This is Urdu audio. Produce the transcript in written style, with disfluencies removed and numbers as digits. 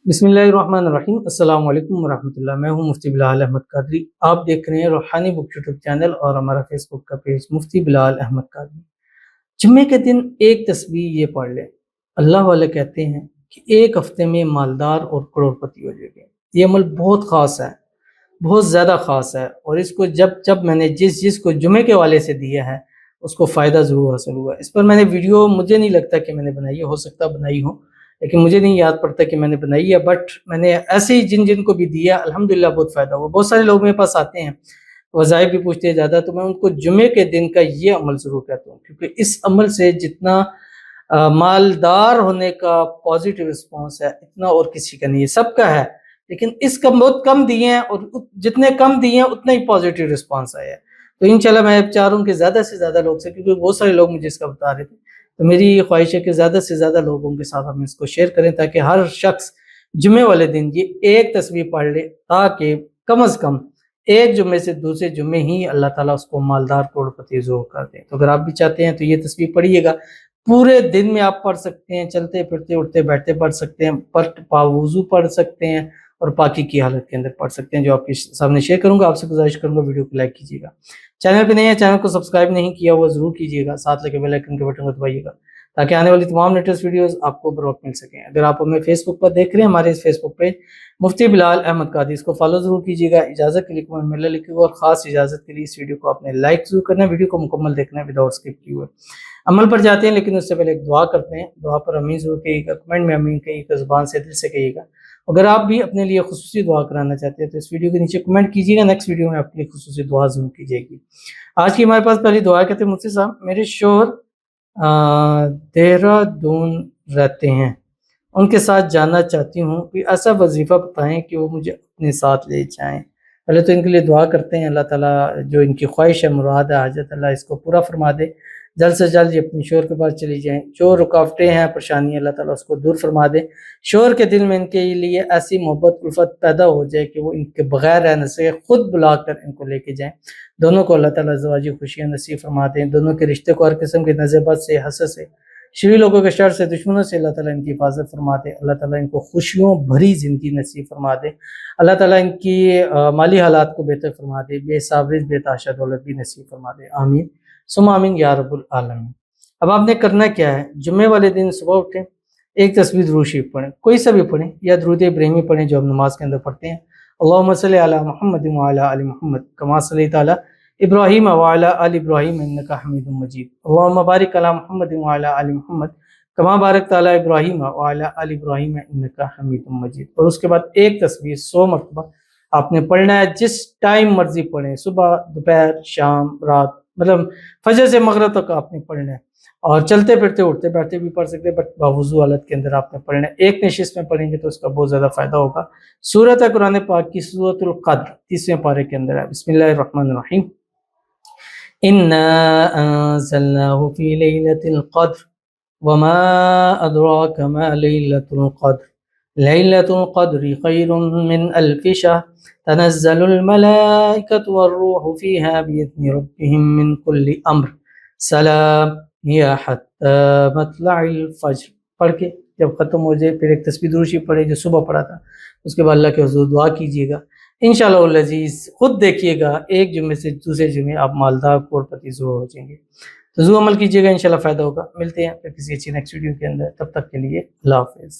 بسم اللہ الرحمن الرحیم۔ السلام علیکم ورحمۃ اللہ۔ میں ہوں مفتی بلال احمد قادری۔ آپ دیکھ رہے ہیں روحانی بک یوٹیوب چینل اور ہمارا فیس بک کا پیج مفتی بلال احمد قادری۔ جمعے کے دن ایک تسبیح یہ پڑھ لیں۔ اللہ والے کہتے ہیں کہ ایک ہفتے میں مالدار اور کروڑ پتی ہو جائے گے۔ یہ عمل بہت خاص ہے، بہت زیادہ خاص ہے، اور اس کو جب میں نے جس کو جمعے کے والے سے دیا ہے اس کو فائدہ ضرور حاصل ہوا۔ اس پر میں نے ویڈیو مجھے نہیں لگتا کہ میں نے بنائی ہے، ہو سکتا بنائی ہو لیکن مجھے نہیں یاد پڑتا کہ میں نے بنائی ہے، بٹ میں نے ایسے ہی جن کو بھی دیا الحمدللہ بہت فائدہ ہوا۔ بہت سارے لوگ میرے پاس آتے ہیں، وظائف بھی پوچھتے ہیں زیادہ، تو میں ان کو جمعے کے دن کا یہ عمل ضرور کہتا ہوں، کیونکہ اس عمل سے جتنا مالدار ہونے کا پازیٹیو رسپانس ہے اتنا اور کسی کا نہیں ہے۔ سب کا ہے لیکن اس کا بہت کم دیے ہیں، اور جتنے کم دیے ہیں اتنا ہی پازیٹیو رسپانس آیا ہے۔ تو انشاءاللہ میں چاہ رہا ہوں کہ زیادہ سے زیادہ لوگ سے، کیونکہ بہت سارے لوگ مجھے اس کا بتا رہے تھے، تو میری یہ خواہش ہے کہ زیادہ سے زیادہ لوگوں کے ساتھ ہم اس کو شیئر کریں تاکہ ہر شخص جمعے والے دن یہ ایک تسبیح پڑھ لے، تاکہ کم از کم ایک جمعے سے دوسرے جمعے ہی اللہ تعالیٰ اس کو مالدار کروڑ پتی ضرور کر دے۔ تو اگر آپ بھی چاہتے ہیں تو یہ تسبیح پڑھیے گا۔ پورے دن میں آپ پڑھ سکتے ہیں، چلتے پھرتے اٹھتے بیٹھتے پڑھ سکتے ہیں، باوضو پڑھ سکتے ہیں، اور پاکی کی حالت کے اندر پڑھ سکتے ہیں، جو آپ کے سامنے شیئر کروں گا۔ آپ سے گزارش کروں گا ویڈیو کو لائک کیجیے گا، چینل پہ نہیں ہے چینل کو سبسکرائب نہیں کیا وہ ضرور کیجیے گا، ساتھ لگے بیل آئیکن کے بٹن کو دبائیے گا تاکہ آنے والی تمام لیٹسٹ ویڈیوز آپ کو بر وقت مل سکیں۔ اگر آپ ہمیں فیس بک پر دیکھ رہے ہیں، ہمارے اس فیس بک پیج مفتی بلال احمد قادری، اس کو فالو ضرور کیجیے گا۔ اجازت کے لیے کمنٹ میں لکھیے گا، اور خاص اجازت کے لیے اس ویڈیو کو آپ نے لائک ضرور کرنا ہے، ویڈیو کو مکمل دیکھنا ہے وداؤٹ اسکپ کیے ہوئے۔ عمل پر جاتے ہیں لیکن اس سے پہلے ایک دعا کرتے ہیں۔ دعا پر امین ضرور کہیے گا، کمنٹ میں امین کہیے گا، زبان سے دل سے کہیے گا۔ اگر آپ بھی اپنے لیے خصوصی دعا کرانا چاہتے ہیں تو اس ویڈیو کے نیچے کمنٹ کیجیے گا، نیکسٹ ویڈیو میں آپ کے لیے خصوصی دعا ضرور کی جائے گی۔ آج کی ہمارے پاس پہلی دعا کہتے ہیں، مفتی صاحب میرے شوہر دہرادون رہتے ہیں، ان کے ساتھ جانا چاہتی ہوں، کوئی ایسا وظیفہ بتائیں کہ وہ مجھے اپنے ساتھ لے جائیں۔ پہلے تو ان کے لیے دعا کرتے ہیں، اللہ تعالیٰ جو ان کی خواہش ہے، مراد ہے، حاجت، اللہ اس کو پورا فرما دے، جلد سے جلد یہ اپنے شوہر کے پاس چلی جائیں۔ جو رکاوٹیں ہیں، پریشانیاں، اللہ تعالیٰ اس کو دور فرما دے۔ شوہر کے دل میں ان کے لیے ایسی محبت الفت پیدا ہو جائے کہ وہ ان کے بغیر رہ نہ سکے، خود بلا کر ان کو لے کے جائیں۔ دونوں کو اللہ تعالیٰ زواجی خوشیاں نصیب فرما دیں، دونوں کے رشتے کو ہر قسم کی نظر بد سے، حسد سے، شری لوگوں کے شر سے، دشمنوں سے اللہ تعالیٰ ان کی حفاظت فرما دے۔ اللہ تعالیٰ ان کو خوشیوں بھری زندگی نصیب فرما دے۔ اللہ تعالیٰ ان کی مالی حالات کو بہتر فرما دے، بے حساب رزق، بے تحاشا دولت بھی نصیب فرما دے، آمین ثم آمین یا رب العالمین۔ اب آپ نے کرنا کیا ہے، جمعے والے دن صبح اٹھیں، ایک تسبیح درود شریف پڑھیں، کوئی سا بھی پڑھیں، یا درود ابراہیمی پڑھیں جو ہم نماز کے اندر پڑھتے ہیں، اللہم صلی علی محمد وعلی آل محمد کما صلیت علی ابراہیم وعلی آل ابراہیم انک حمید مجید، اللہم بارک علی محمد وعلی آل محمد کما بارکت علی ابراہیم وعلی آل ابراہیم انک حمید مجید۔ اور اس کے بعد ایک تسبیح 100 مرتبہ آپ نے پڑھنا ہے، جس ٹائم مرضی پڑھیں، صبح، دوپہر، شام، رات، مطلب فجر سے مغرب تک آپ نے پڑھنا ہے، اور چلتے پھرتے اٹھتے بیٹھتے بھی پڑھ سکتے ہیں، بٹ باوضو حالت کے اندر آپ نے پڑھنا ہے۔ ایک نشست میں پڑھیں گے تو اس کا بہت زیادہ فائدہ ہوگا۔ سورت ہے قرآن پاک کی سورۃ القدر، 30ویں پارے کے اندر ہے۔ بسم اللہ الرحمن الرحیم، انا انزلناه فی لیلۃ القدر وما ادراک ما لیلۃ القدر لیلۃ القدر خیر من الف شہر تنزل الملائکۃ والروح فیہا باذن ربہم من کل امر سلام یا حتی مطلع الفجر۔ پڑھ کے جب ختم ہو جائے پھر ایک تسبیح درود شریف پڑھے جو صبح پڑھا تھا، اس کے بعد اللہ کے حضور دعا کیجیے گا، انشاءاللہ العزیز خود دیکھیے گا ایک جمعے سے دوسرے جمعے آپ مالدار کروڑ پتی ضرور ہو جائیں گے۔ تو ضرور عمل کیجیے گا، انشاءاللہ فائدہ ہوگا۔ ملتے ہیں پھر کسی اچھی نیکسٹ ویڈیو کے اندر، تب تک کے لیے اللہ حافظ۔